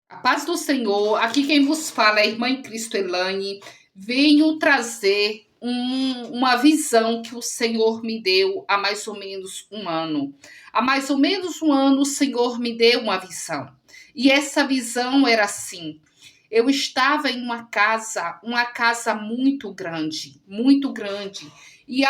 A paz do Senhor, aqui quem vos fala é a irmã em Cristo Elane. Venho trazer uma visão que o Senhor me deu há mais ou menos um ano. Há mais ou menos um ano, o Senhor me deu uma visão. E essa visão era assim: eu estava em uma casa muito grande, e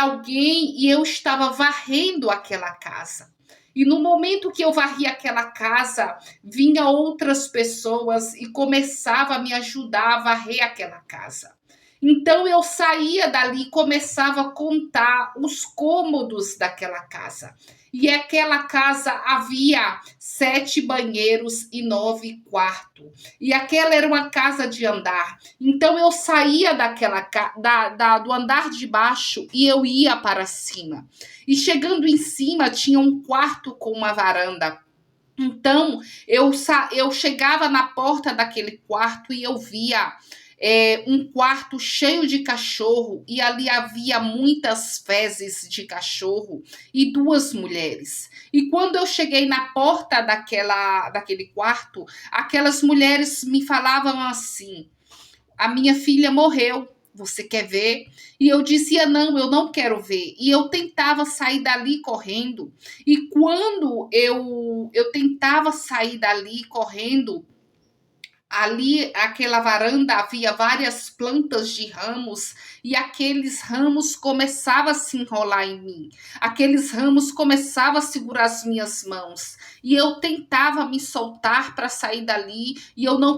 eu estava varrendo aquela casa. E no momento que eu varri aquela casa, vinha outras pessoas e começava a me ajudar a varrer aquela casa. Então eu saía dali e começava a contar os cômodos daquela casa. E aquela casa havia 7 banheiros e 9 quartos. E aquela era uma casa de andar. Então eu saía do andar de baixo e eu ia para cima. E chegando em cima tinha um quarto com uma varanda. Então eu chegava na porta daquele quarto e eu via um quarto cheio de cachorro, e ali havia muitas fezes de cachorro e 2 mulheres. E quando eu cheguei na porta daquele quarto, aquelas mulheres me falavam assim: a minha filha morreu. Você quer ver? E eu dizia: não, eu não quero ver. E eu tentava sair dali correndo. E quando eu tentava sair dali correndo, ali, aquela varanda, havia várias plantas de ramos, e aqueles ramos começavam a se enrolar em mim. Aqueles ramos começavam a segurar as minhas mãos. E eu tentava me soltar para sair dali, e eu não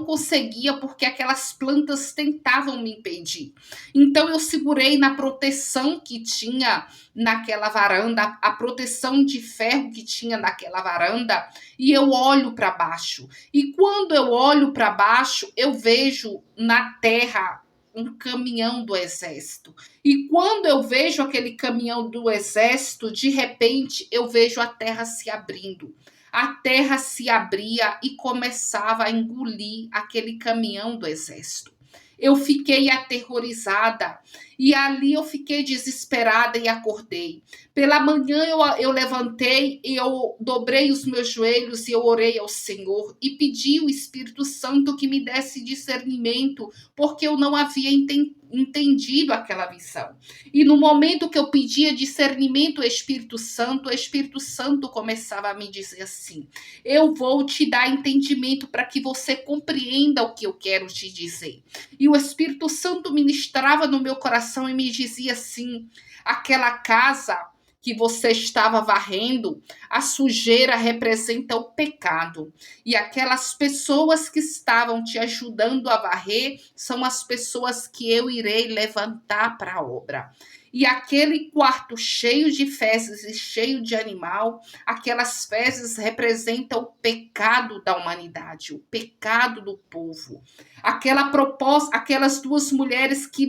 conseguia, porque aquelas plantas tentavam me impedir. Então eu segurei na proteção que tinha naquela varanda, a proteção de ferro que tinha naquela varanda, e eu olho para baixo. E quando eu olho para baixo, eu vejo na terra um caminhão do exército. E quando eu vejo aquele caminhão do exército, de repente eu vejo a terra se abrindo. A terra se abria e começava a engolir aquele caminhão do exército. Eu fiquei aterrorizada e ali eu fiquei desesperada e acordei. Pela manhã eu levantei e eu dobrei os meus joelhos e eu orei ao Senhor e pedi o Espírito Santo que me desse discernimento, porque eu não havia entendido aquela visão. E no momento que eu pedia discernimento ao Espírito Santo, o Espírito Santo começava a me dizer assim: eu vou te dar entendimento para que você compreenda o que eu quero te dizer. E o Espírito Santo ministrava no meu coração e me dizia assim: aquela casa que você estava varrendo, a sujeira representa o pecado. E aquelas pessoas que estavam te ajudando a varrer são as pessoas que eu irei levantar para a obra. E aquele quarto cheio de fezes e cheio de animal, aquelas fezes representam o pecado da humanidade, o pecado do povo. Aquela proposta, aquelas 2 mulheres que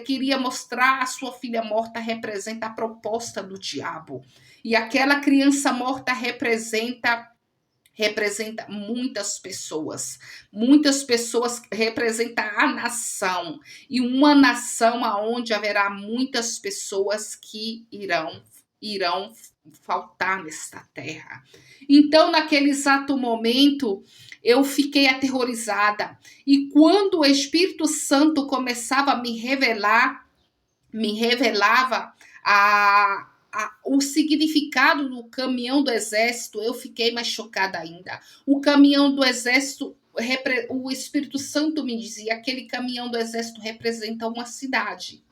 queria mostrar a sua filha morta, representa a proposta do diabo. E aquela criança morta representa muitas pessoas, representa a nação, e uma nação aonde haverá muitas pessoas que irão faltar nesta terra. Então, naquele exato momento, eu fiquei aterrorizada, e quando o Espírito Santo começava a me revelava o significado do caminhão do exército, eu fiquei mais chocada ainda. O caminhão do exército, o Espírito Santo me dizia: aquele caminhão do exército representa uma cidade.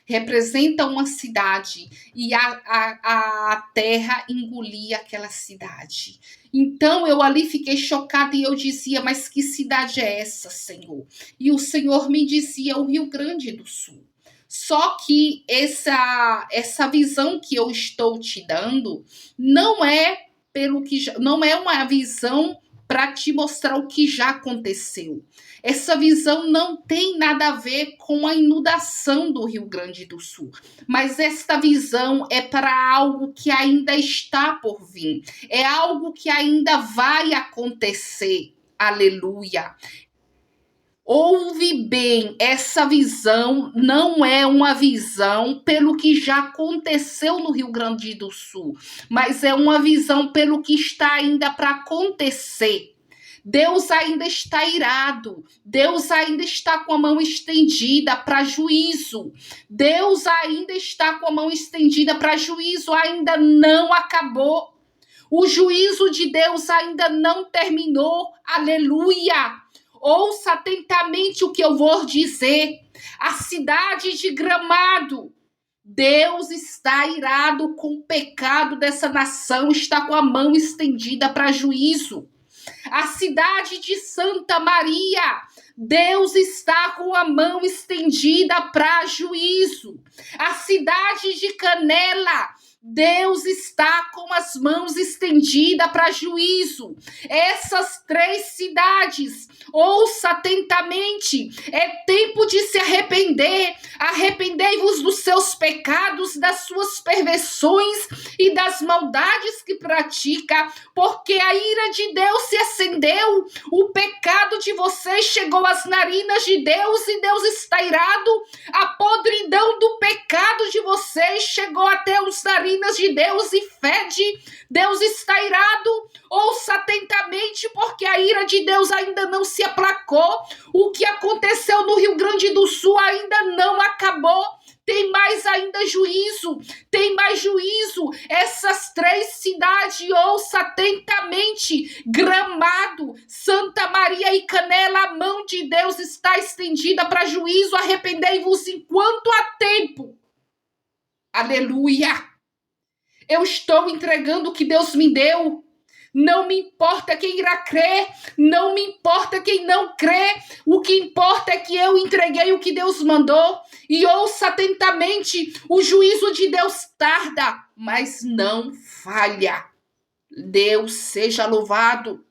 Representa uma cidade, e a terra engolia aquela cidade. Então eu ali fiquei chocada e eu dizia: mas que cidade é essa, Senhor? E o Senhor me dizia: o Rio Grande do Sul. Só que essa visão que eu estou te dando não é não é uma visão para te mostrar o que já aconteceu. Essa visão não tem nada a ver com a inundação do Rio Grande do Sul, mas esta visão é para algo que ainda está por vir, é algo que ainda vai acontecer. Aleluia. Ouve bem, essa visão não é uma visão pelo que já aconteceu no Rio Grande do Sul, mas é uma visão pelo que está ainda para acontecer. Deus ainda está irado. Deus ainda está com a mão estendida para juízo. Deus ainda está com a mão estendida para juízo. Ainda não acabou. O juízo de Deus ainda não terminou. Aleluia! Ouça atentamente o que eu vou dizer. A cidade de Gramado, Deus está irado com o pecado dessa nação, está com a mão estendida para juízo. A cidade de Santa Maria, Deus está com a mão estendida para juízo. A cidade de Canela, Deus está com as mãos estendidas para juízo. Essas 3 cidades, ouça atentamente, é tempo de se arrepender. Arrependei-vos dos seus pecados, das suas perversões e das maldades que pratica, porque a ira de Deus se acendeu. O pecado de vocês chegou às narinas de Deus e Deus está irado. A podridão do pecado de vocês chegou até os narinas de Deus e fede. Deus está irado. Ouça atentamente, porque a ira de Deus ainda não se aplacou. O que aconteceu no Rio Grande do Sul ainda não acabou. Tem mais ainda juízo, tem mais juízo. Essas 3 cidades, ouça atentamente: Gramado, Santa Maria e Canela, a mão de Deus está estendida para juízo. Arrependei-vos enquanto há tempo. Aleluia! Eu estou entregando o que Deus me deu. Não me importa quem irá crer, não me importa quem não crê. O que importa é que eu entreguei o que Deus mandou. E ouça atentamente: o juízo de Deus tarda, mas não falha. Deus seja louvado.